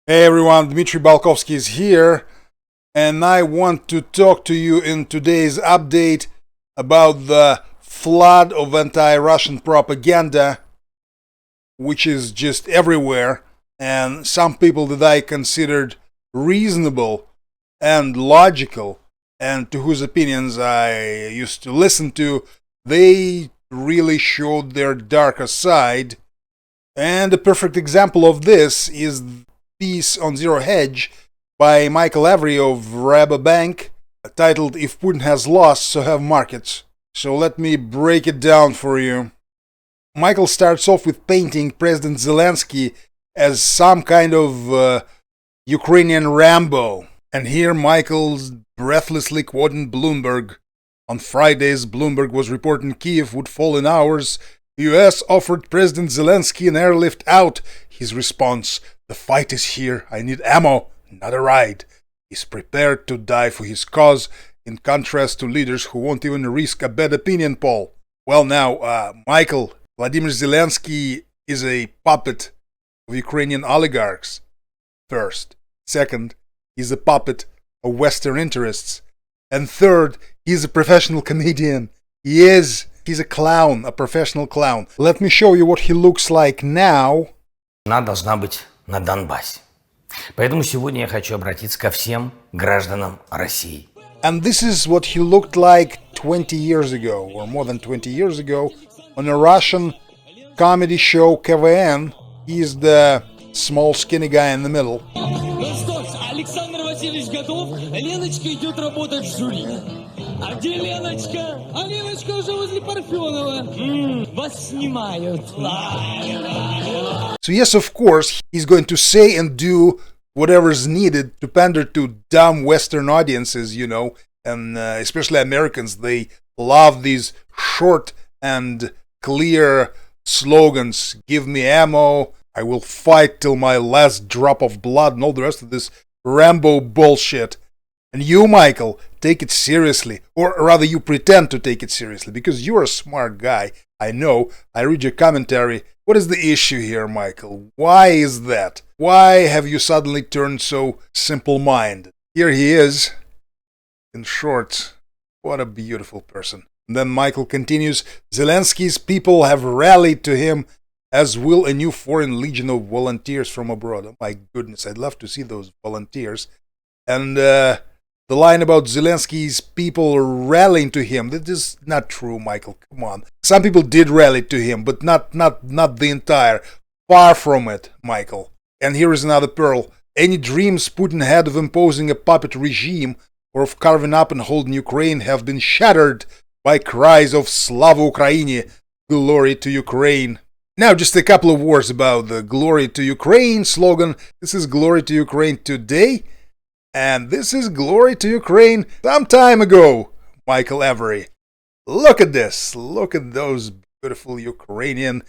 Hey everyone, Dmitry is here, and I want to talk to you in today's update about the flood of anti-Russian propaganda, which is just everywhere, and some people that I considered reasonable and logical, and to whose opinions I used to listen to, they really showed their darker side. And a perfect example of this is piece on Zero Hedge by Michael Avery of Rabobank, titled "If Putin has lost, so have markets." So let me break it down for you. Michael starts off with painting President Zelensky as some kind of Ukrainian Rambo. And here Michael's breathlessly quoting Bloomberg. On Fridays, Bloomberg was reporting Kiev would fall in hours. The US offered President Zelensky an airlift out. His response: "The fight is here. I need ammo, not a ride." He's prepared to die for his cause, in contrast to leaders who won't even risk a bad opinion poll. Well, now, Michael, Vladimir Zelensky is a puppet of Ukrainian oligarchs. First. Second, he's a puppet of Western interests. And third, he's a professional comedian. He is. He's a clown, a professional clown. Let me show you what he looks like now. Она должна быть на Донбассе. Поэтому сегодня я хочу обратиться ко всем гражданам России. And this is what he looked like 20 years ago, or more than 20 years ago, on a Russian comedy show КВН. He's the small skinny guy in the middle. Ну что ж, Александр Васильевич готов. Леночка идет работать в жюри. А где Леночка? А Леночка уже возле Парфенова. Вас снимают. So yes, of course, he's going to say and do whatever's needed to pander to dumb Western audiences, you know, and especially Americans. They love these short and clear slogans. Give me ammo, I will fight till my last drop of blood, and all the rest of this Rambo bullshit. And you, Michael, take it seriously, or rather you pretend to take it seriously, because you're a smart guy. I know, I read your commentary. What is the issue here, Michael? Why is that? Why have you suddenly turned so simple-minded? Here he is, in shorts. What a beautiful person. And then Michael continues, Zelensky's people have rallied to him, as will a new foreign legion of volunteers from abroad. Oh my goodness, I'd love to see those volunteers. And the line about Zelensky's people rallying to him, that is not true, Michael. Come on. Some people did rally to him, but not the entire. Far from it, Michael. And here is another pearl. Any dreams Putin had of imposing a puppet regime or of carving up and holding Ukraine have been shattered by cries of Slava Ukraini, glory to Ukraine. Now, just a couple of words about the glory to Ukraine slogan. This is glory to Ukraine today. And this is glory to Ukraine some time ago, Michael Avery. Look at this. Look at those beautiful Ukrainian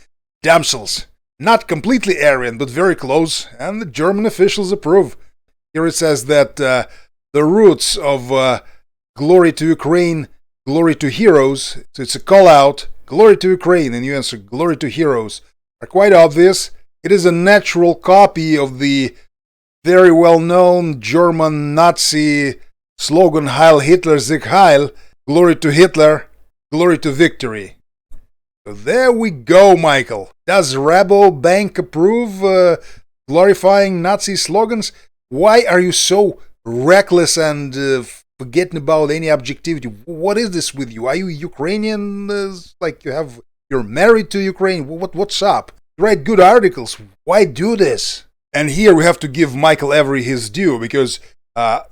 damsels. Not completely Aryan, but very close, and the German officials approve. Here it says that the roots of glory to Ukraine, glory to heroes, so it's a call out, glory to Ukraine, and you answer glory to heroes, are quite obvious. It is a natural copy of the very well-known German Nazi slogan Heil Hitler, Sieg Heil, glory to Hitler, glory to victory. So there we go, Michael. Does Rabobank approve glorifying Nazi slogans? Why are you so reckless and forgetting about any objectivity? What is this with you? Are you Ukrainian? Like you're married to Ukraine? What's up? You write good articles. Why do this? And here we have to give Michael Avery his due, because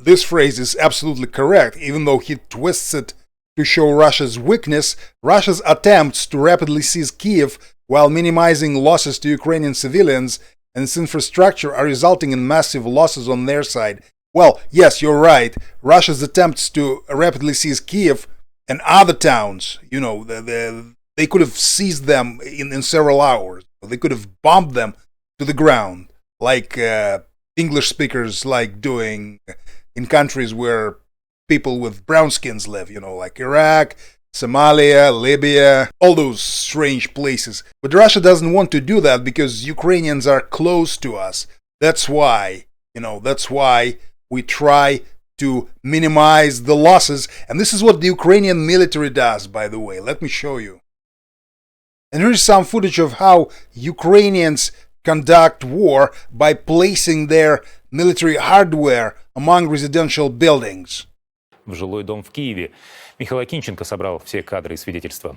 this phrase is absolutely correct, even though he twists it to show Russia's weakness. Russia's attempts to rapidly seize Kiev while minimizing losses to Ukrainian civilians and its infrastructure are resulting in massive losses on their side. Well, yes, you're right. Russia's attempts to rapidly seize Kiev and other towns, you know, they could have seized them in several hours. They could have bombed them to the ground, like English speakers like doing in countries where people with brown skins live, you know, like Iraq, Somalia, Libya, all those strange places. But Russia doesn't want to do that because Ukrainians are close to us. That's why. That's why we try to minimize the losses. And this is what the Ukrainian military does, by the way. Let me show you. And here's some footage of how Ukrainians conduct war by placing their military hardware among residential buildings. В жилой дом в Киеве. Михаил Акинченко собрал все кадры и свидетельства.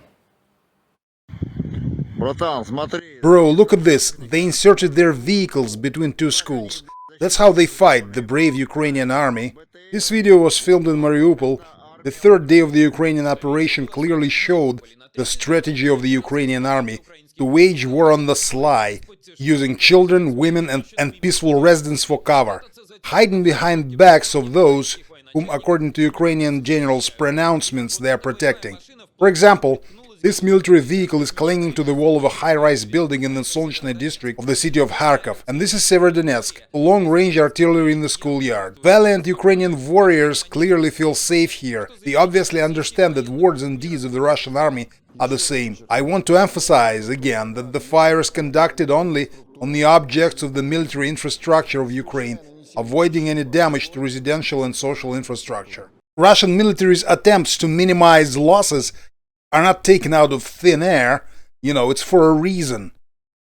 Братан, смотри. Bro, look at this. They inserted their vehicles between two schools. That's how they fight, the brave Ukrainian army. This video was filmed in Mariupol. The third day of the Ukrainian operation clearly showed the strategy of the Ukrainian army to wage war on the sly, using children, women and peaceful residents for cover, hiding behind backs of those whom, according to Ukrainian generals' pronouncements, they are protecting. For example, this military vehicle is clinging to the wall of a high-rise building in the Solnechny district of the city of Kharkov, and this is Severodonetsk, long-range artillery in the schoolyard. Valiant Ukrainian warriors clearly feel safe here. They obviously understand that words and deeds of the Russian army are the same. I want to emphasize again that the fire is conducted only on the objects of the military infrastructure of Ukraine, avoiding any damage to residential and social infrastructure. Russian military's attempts to minimize losses are not taken out of thin air, it's for a reason.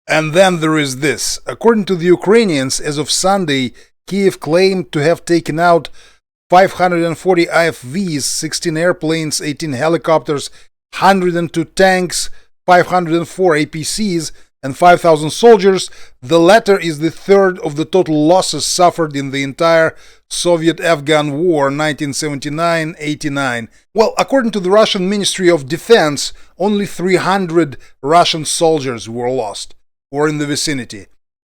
And then there is this. According to the Ukrainians, as of Sunday, Kiev claimed to have taken out 540 IFVs, 16 airplanes, 18 helicopters, 102 tanks, 504 APCs, and 5,000 soldiers. The latter is the third of the total losses suffered in the entire Soviet-Afghan War 1979-89. Well, according to the Russian Ministry of Defense, only 300 Russian soldiers were lost, or in the vicinity.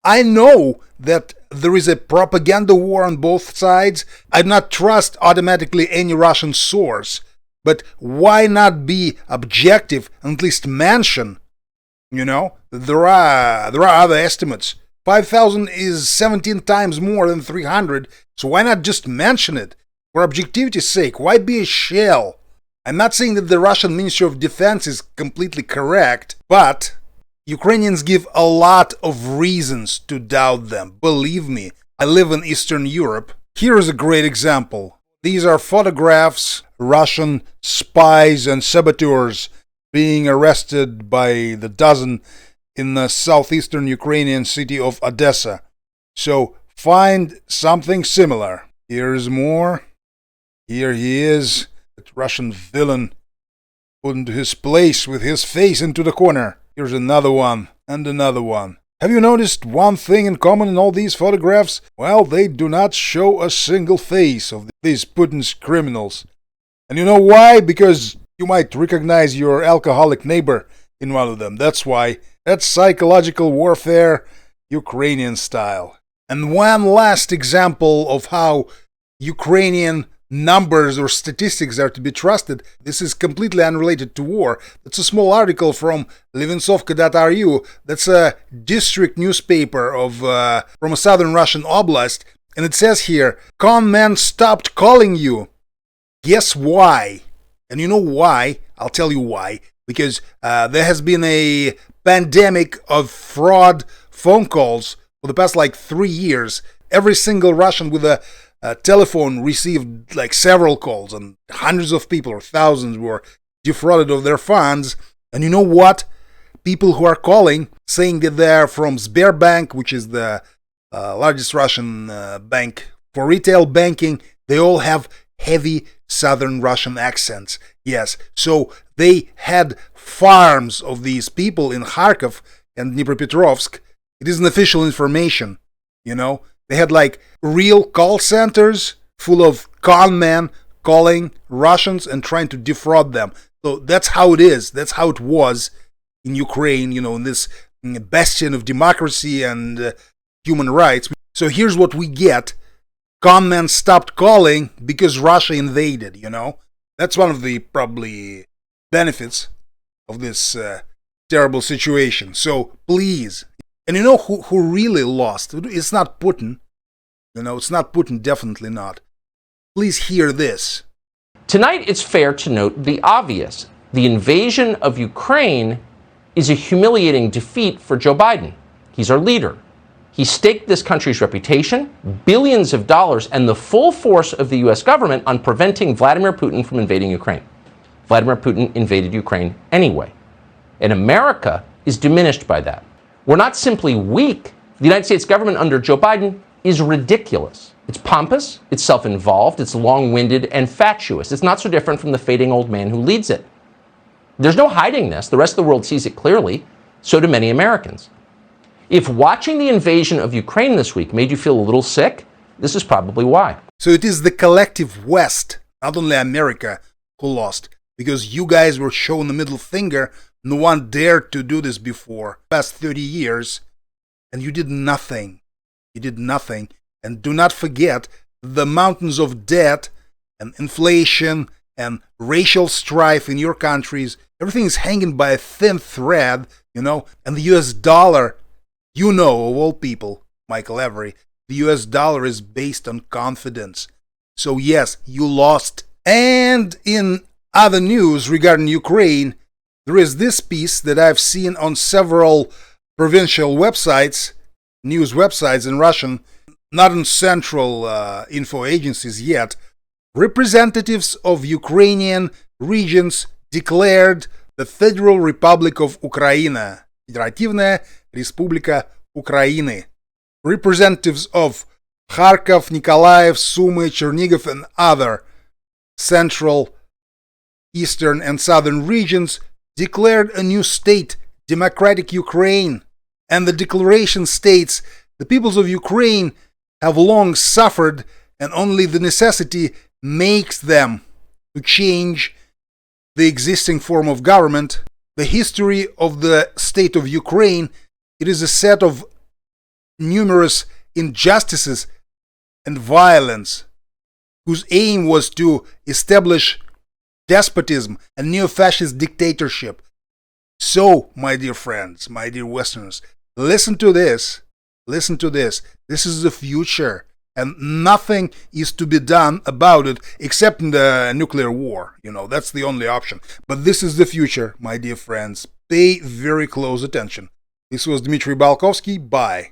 I know that there is a propaganda war on both sides. I do not trust automatically any Russian source, but why not be objective and at least mention there are other estimates. 5,000 is 17 times more than 300, so why not just mention it? For objectivity's sake, why be a shell? I'm not saying that the Russian Ministry of Defense is completely correct, but Ukrainians give a lot of reasons to doubt them. Believe me, I live in Eastern Europe. Here is a great example. These are photographs, Russian spies and saboteurs being arrested by the dozen in the southeastern Ukrainian city of Odessa. So find something similar. Here's more. Here he is, that Russian villain, put into his place with his face into the corner. Here's another one, and another one. Have you noticed one thing in common in all these photographs? Well, they do not show a single face of these Putin's criminals. And you know why? Because you might recognize your alcoholic neighbor in one of them. That's why. That's psychological warfare, Ukrainian style. And one last example of how Ukrainian numbers or statistics are to be trusted. This is completely unrelated to war. That's a small article from Levensovka.ru. That's a district newspaper from a southern Russian oblast. And it says here, con men stopped calling you. Guess why? And you know why? I'll tell you why. Because there has been a pandemic of fraud phone calls for the past 3 years. Every single Russian with a telephone received several calls, and hundreds of people or thousands were defrauded of their funds. And you know what? People who are calling saying that they're from Sberbank, which is the largest Russian bank for retail banking, they all have heavy southern Russian accents. Yes, so they had farms of these people in Kharkov and Dnipropetrovsk. It isn't official information, They had real call centers full of con men calling Russians and trying to defraud them. So that's how it is. That's how it was in Ukraine, in this bastion of democracy and human rights. So here's what we get. Con men stopped calling because Russia invaded, That's one of the probably benefits of this terrible situation. So please, and who really lost? It's not Putin. It's not Putin, definitely not. Please hear this. Tonight, it's fair to note the obvious. The invasion of Ukraine is a humiliating defeat for Joe Biden. He's our leader. He staked this country's reputation, billions of dollars, and the full force of the US government on preventing Vladimir Putin from invading Ukraine. Vladimir Putin invaded Ukraine anyway. And America is diminished by that. We're not simply weak. The United States government under Joe Biden is ridiculous. It's pompous, it's self-involved, it's long-winded, and fatuous. It's not so different from the fading old man who leads it. There's no hiding this. The rest of the world sees it clearly. So do many Americans. If watching the invasion of Ukraine this week made you feel a little sick, this is probably why. So it is the collective West, not only America, who lost. Because you guys were shown the middle finger. No one dared to do this before. Past 30 years. And you did nothing. You did nothing. And do not forget the mountains of debt and inflation and racial strife in your countries. Everything is hanging by a thin thread, you know. And the US dollar, you know, of all people, Michael Avery, the US dollar is based on confidence. So yes, you lost. And in other news regarding Ukraine, there is this piece that I've seen on several provincial websites, news websites in Russian, not in central info agencies yet. Representatives of Ukrainian regions declared the Federal Republic of Ukraine, Федеративная Республика Украины. Representatives of Kharkov, Nikolaev, Sumy, Chernigov, and other central, eastern, and southern regions declared a new state, Democratic Ukraine. And the declaration states, the peoples of Ukraine have long suffered, and only the necessity makes them to change the existing form of government. The history of the state of Ukraine, it is a set of numerous injustices and violence, whose aim was to establish despotism and neo-fascist dictatorship. So, my dear friends, my dear Westerners, listen to this. Listen to this. This is the future. And nothing is to be done about it except in the nuclear war. You know, that's the only option. But this is the future, my dear friends. Pay very close attention. This was Dmitry Balkovsky. Bye.